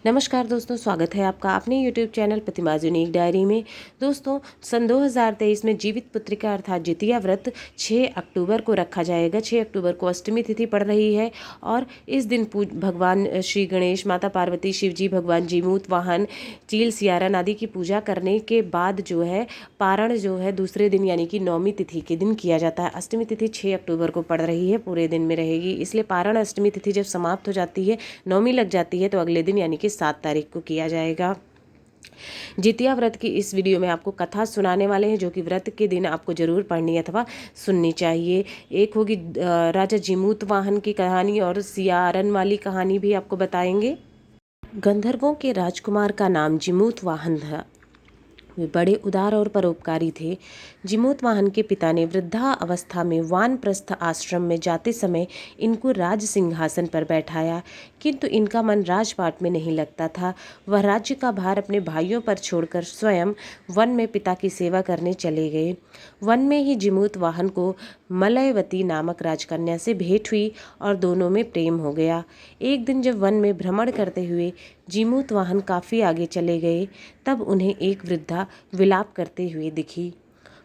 नमस्कार दोस्तों, स्वागत है आपका अपने YouTube चैनल प्रतिमाज़ यूनिक डायरी में। दोस्तों, सन 2023 में जीवित पुत्रिका अर्थात जितिया व्रत 6 अक्टूबर को रखा जाएगा। 6 अक्टूबर को अष्टमी तिथि पड़ रही है और इस दिन भगवान श्री गणेश, माता पार्वती, शिव जी, भगवान जीमूत वाहन, चील सियारन आदि की पूजा करने के बाद जो है पारण जो है दूसरे दिन यानी कि नौमी तिथि के दिन किया जाता है। अष्टमी तिथि 6 अक्टूबर को पड़ रही है, पूरे दिन में रहेगी, इसलिए पारण अष्टमी तिथि जब समाप्त हो जाती है, नौमी लग जाती है, तो अगले दिन यानी कि 7 तारीख को किया जाएगा। जितिया व्रत की इस वीडियो में आपको कथा सुनाने वाले हैं, जो कि व्रत के दिन आपको जरूर पढ़नी अथवा सुननी चाहिए। एक होगी राजा जीमूत वाहन की कहानी और सियारन वाली कहानी भी आपको बताएंगे। गंधर्वों के राजकुमार का नाम जीमूत वाहन था। वे बड़े उदार और परोपकारी थे। जीमूत वाहन के पिता ने वृद्धा अवस्था में वानप्रस्थ आश्रम में जाते समय इनको राज सिंहासन पर बैठाया, किंतु इनका मन राजपाट में नहीं लगता था। वह राज्य का भार अपने भाइयों पर छोड़कर स्वयं वन में पिता की सेवा करने चले गए। वन में ही जीमूत वाहन को मलयवती नामक राजकन्या से भेंट हुई और दोनों में प्रेम हो गया। एक दिन जब वन में भ्रमण करते हुए जीमूत वाहन काफ़ी आगे चले गए, तब उन्हें एक वृद्धा विलाप करते हुए दिखी।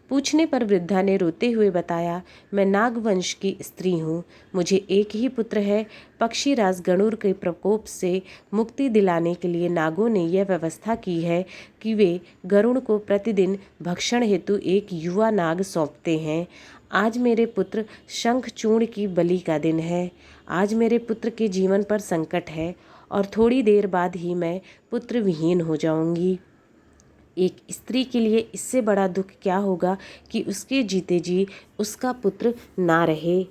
पूछने पर वृद्धा ने रोते हुए बताया, मैं नागवंश की स्त्री हूँ, मुझे एक ही पुत्र है। पक्षीराज गरुड़ के प्रकोप से मुक्ति दिलाने के लिए नागों ने यह व्यवस्था की है कि वे गरुड़ को प्रतिदिन भक्षण हेतु एक युवा नाग सौंपते हैं। आज मेरे पुत्र शंखचूर्ण की बलि का दिन है। आज मेरे पुत्र के जीवन पर संकट है और थोड़ी देर बाद ही मैं पुत्र विहीन हो जाऊंगी। एक स्त्री के लिए इससे बड़ा दुख क्या होगा कि उसके जीते जी उसका पुत्र ना रहे।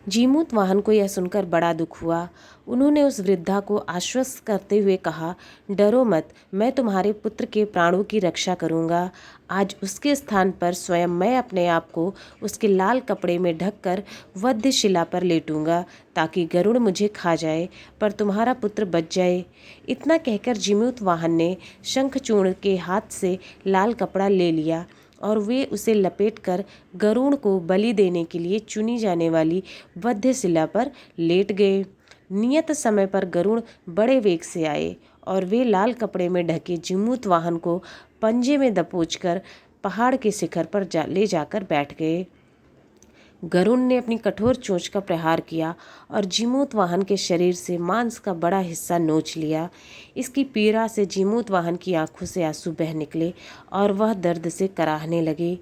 जीमूत वाहन को यह सुनकर बड़ा दुख हुआ। उन्होंने उस वृद्धा को आश्वस्त करते हुए कहा, डरो मत, मैं तुम्हारे पुत्र के प्राणों की रक्षा करूंगा। आज उसके स्थान पर स्वयं मैं अपने आप को उसके लाल कपड़े में ढककर वध्यशिला पर लेटूंगा, ताकि गरुड़ मुझे खा जाए पर तुम्हारा पुत्र बच जाए। इतना कहकर जीमूत वाहन ने शंखचूर्ण के हाथ से लाल कपड़ा ले लिया और वे उसे लपेटकर गरुड़ को बलि देने के लिए चुनी जाने वाली वध्यशिला पर लेट गए। नियत समय पर गरुड़ बड़े वेग से आए और वे लाल कपड़े में ढके जीमूत वाहन को पंजे में दबोचकर पहाड़ के शिखर पर ले जाकर बैठ गए। गरुड़ ने अपनी कठोर चोंच का प्रहार किया और जीमूत वाहन के शरीर से मांस का बड़ा हिस्सा नोच लिया। इसकी पीड़ा से जीमूत वाहन की आंखों से आंसू बह निकले और वह दर्द से कराहने लगे।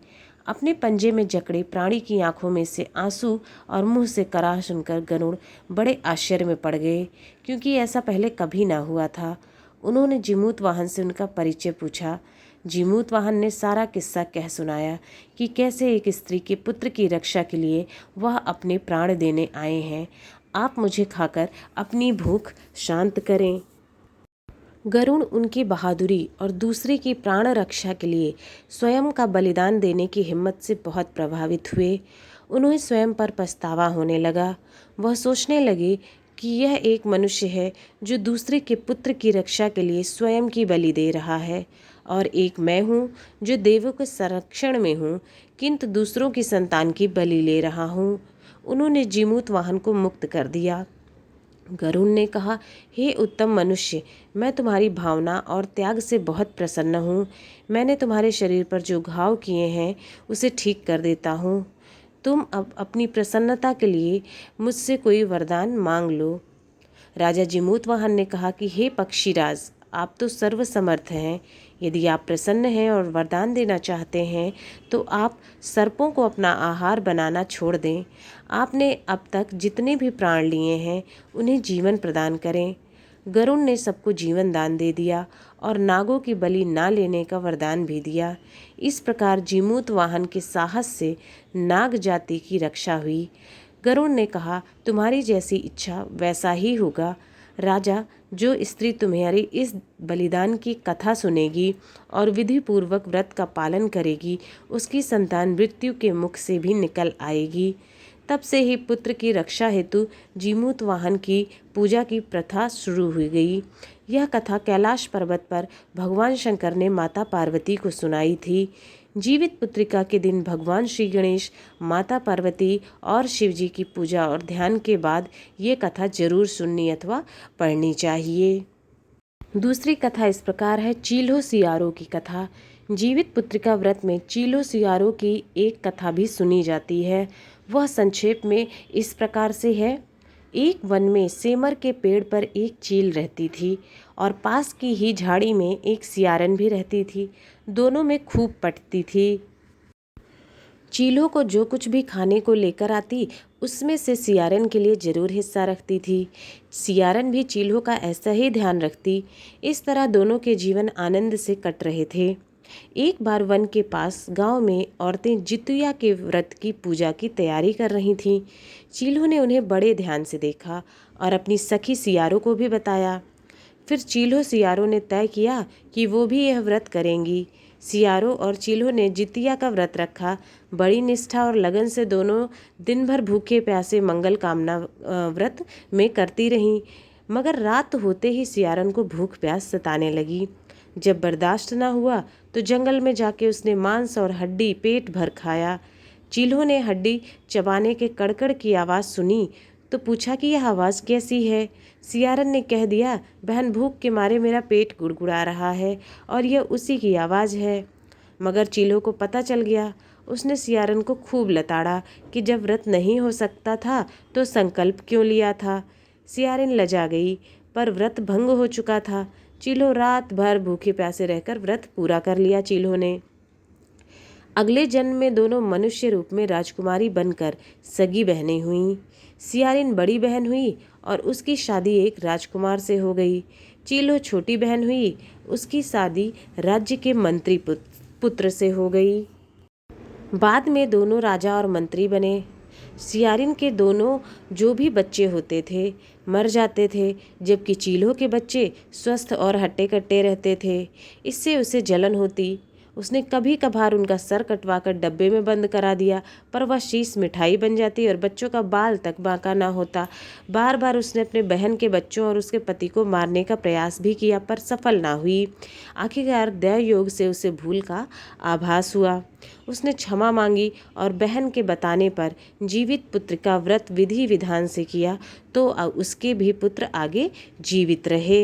अपने पंजे में जकड़े प्राणी की आंखों में से आंसू और मुंह से कराह सुनकर गरुड़ बड़े आश्चर्य में पड़ गए, क्योंकि ऐसा पहले कभी ना हुआ था। उन्होंने जीमूत वाहन से उनका परिचय पूछा। जीमूत वाहन ने सारा किस्सा कह सुनाया कि कैसे एक स्त्री के पुत्र की रक्षा के लिए वह अपने प्राण देने आए हैं। आप मुझे खाकर अपनी भूख शांत करें। गरुड़ उनकी बहादुरी और दूसरे की प्राण रक्षा के लिए स्वयं का बलिदान देने की हिम्मत से बहुत प्रभावित हुए। उन्हें स्वयं पर पछतावा होने लगा। वह सोचने लगे कि यह एक मनुष्य है जो दूसरे के पुत्र की रक्षा के लिए स्वयं की बलि दे रहा है, और एक मैं हूँ जो देवों के संरक्षण में हूँ, किंतु दूसरों की संतान की बलि ले रहा हूँ। उन्होंने जीमूत वाहन को मुक्त कर दिया। गरुड़ ने कहा, हे उत्तम मनुष्य, मैं तुम्हारी भावना और त्याग से बहुत प्रसन्न हूँ। मैंने तुम्हारे शरीर पर जो घाव किए हैं उसे ठीक कर देता हूँ। तुम अब अपनी प्रसन्नता के लिए मुझसे कोई वरदान मांग लो। राजा जीमूत वाहन ने कहा कि हे पक्षीराज, आप तो सर्वसमर्थ हैं। यदि आप प्रसन्न हैं और वरदान देना चाहते हैं तो आप सर्पों को अपना आहार बनाना छोड़ दें। आपने अब तक जितने भी प्राण लिए हैं उन्हें जीवन प्रदान करें। गरुड़ ने सबको जीवन दान दे दिया और नागों की बलि ना लेने का वरदान भी दिया। इस प्रकार जीमूत वाहन के साहस से नाग जाति की रक्षा हुई। गरुड़ ने कहा, तुम्हारी जैसी इच्छा वैसा ही होगा। राजा, जो स्त्री तुम्हारी इस बलिदान की कथा सुनेगी और विधि पूर्वक व्रत का पालन करेगी, उसकी संतान मृत्यु के मुख से भी निकल आएगी। तब से ही पुत्र की रक्षा हेतु जीमूत वाहन की पूजा की प्रथा शुरू हुई गई। यह कथा कैलाश पर्वत पर भगवान शंकर ने माता पार्वती को सुनाई थी। जीवित पुत्रिका के दिन भगवान श्री गणेश, माता पार्वती और शिव जी की पूजा और ध्यान के बाद ये कथा जरूर सुननी अथवा पढ़नी चाहिए। दूसरी कथा इस प्रकार है, चील्हो सियारो की कथा। जीवित पुत्रिका व्रत में चील्हो सियारो की एक कथा भी सुनी जाती है। वह संक्षेप में इस प्रकार से है। एक वन में सेमर के पेड़ पर एक चील रहती थी और पास की ही झाड़ी में एक सियारन भी रहती थी। दोनों में खूब पटती थी। चीलों को जो कुछ भी खाने को लेकर आती उसमें से सियारन के लिए ज़रूर हिस्सा रखती थी। सियारन भी चील्हों का ऐसा ही ध्यान रखती। इस तरह दोनों के जीवन आनंद से कट रहे थे। एक बार वन के पास गांव में औरतें जितिया के व्रत की पूजा की तैयारी कर रही थीं। चील्हों ने उन्हें बड़े ध्यान से देखा और अपनी सखी सियारों को भी बताया। फिर चील्हो सियारों ने तय किया कि वो भी यह व्रत करेंगी। सियारों और चील्हो ने जितिया का व्रत रखा। बड़ी निष्ठा और लगन से दोनों दिन भर भूखे प्यासे मंगल कामना व्रत में करती रहीं। मगर रात होते ही सियारन को भूख प्यास सताने लगी। जब बर्दाश्त न हुआ तो जंगल में जाके उसने मांस और हड्डी पेट भर खाया। चील्हो ने हड्डी चबाने के कड़कड़ की आवाज़ सुनी तो पूछा कि यह आवाज़ कैसी है। सियारन ने कह दिया, बहन भूख के मारे मेरा पेट गुड़गुड़ा रहा है और यह उसी की आवाज़ है। मगर चील्हो को पता चल गया। उसने सियारन को खूब लताड़ा कि जब व्रत नहीं हो सकता था तो संकल्प क्यों लिया था। सियारन लजा गई, पर व्रत भंग हो चुका था। चील्हो रात भर भूखे प्यासे रहकर व्रत पूरा कर लिया। चील्हो ने अगले जन्म में दोनों मनुष्य रूप में राजकुमारी बनकर सगी बहनें हुईं। सियारिन बड़ी बहन हुई और उसकी शादी एक राजकुमार से हो गई। चील्हो छोटी बहन हुई, उसकी शादी राज्य के मंत्री पुत्र से हो गई। बाद में दोनों राजा और मंत्री बने। सियारिन के दोनों जो भी बच्चे होते थे मर जाते थे, जबकि चील्हो के बच्चे स्वस्थ और हट्टे कट्टे रहते थे। इससे उसे जलन होती। उसने कभी कभार उनका सर कटवाकर डब्बे में बंद करा दिया, पर वह शीश मिठाई बन जाती और बच्चों का बाल तक बांका ना होता। बार बार उसने अपने बहन के बच्चों और उसके पति को मारने का प्रयास भी किया, पर सफल ना हुई। आखिरकार दैवयोग से उसे भूल का आभास हुआ। उसने क्षमा मांगी और बहन के बताने पर जीवित पुत्र का व्रत विधि विधान से किया तो उसके भी पुत्र आगे जीवित रहे।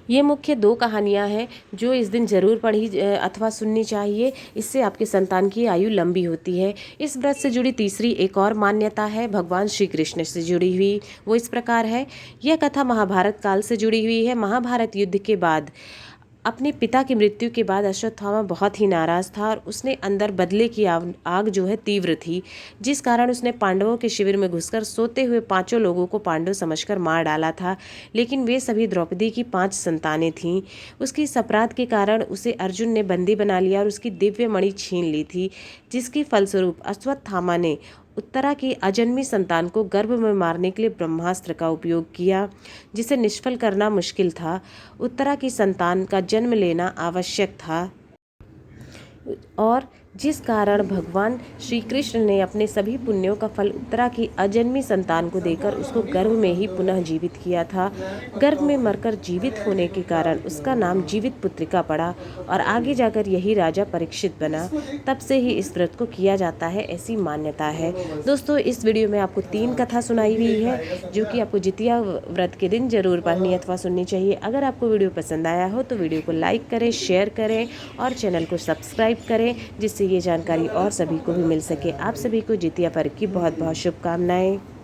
ये मुख्य दो कहानियाँ हैं जो इस दिन ज़रूर पढ़ी अथवा सुननी चाहिए। इससे आपके संतान की आयु लंबी होती है। इस व्रत से जुड़ी तीसरी एक और मान्यता है भगवान श्री कृष्ण से जुड़ी हुई। वो इस प्रकार है। यह कथा महाभारत काल से जुड़ी हुई है। महाभारत युद्ध के बाद अपने पिता की मृत्यु के बाद अश्वत्थामा बहुत ही नाराज़ था और उसने अंदर बदले की आग जो है तीव्र थी, जिस कारण उसने पांडवों के शिविर में घुसकर सोते हुए पांचों लोगों को पांडव समझकर मार डाला था। लेकिन वे सभी द्रौपदी की 5 संतानें थीं। उसकी इस अपराध के कारण उसे अर्जुन ने बंदी बना लिया और उसकी दिव्य मणि छीन ली थी, जिसके फलस्वरूप अश्वत्थामा ने उत्तरा की अजन्मी संतान को गर्भ में मारने के लिए ब्रह्मास्त्र का उपयोग किया, जिसे निष्फल करना मुश्किल था। उत्तरा की संतान का जन्म लेना आवश्यक था और जिस कारण भगवान श्री कृष्ण ने अपने सभी पुण्यों का फल उत्तरा की अजन्मी संतान को देकर उसको गर्भ में ही पुनः जीवित किया था। गर्भ में मरकर जीवित होने के कारण उसका नाम जीवित पुत्रिका पड़ा और आगे जाकर यही राजा परीक्षित बना। तब से ही इस व्रत को किया जाता है, ऐसी मान्यता है। दोस्तों, इस वीडियो में आपको 3 कथा सुनाई हुई है जो कि आपको जितिया व्रत के दिन जरूर पढ़नी अथवा सुननी चाहिए। अगर आपको वीडियो पसंद आया हो तो वीडियो को लाइक करें, शेयर करें और चैनल को सब्सक्राइब करें, जिससे ये जानकारी और सभी को भी मिल सके। आप सभी को जितिया पर्व की बहुत बहुत शुभकामनाएं।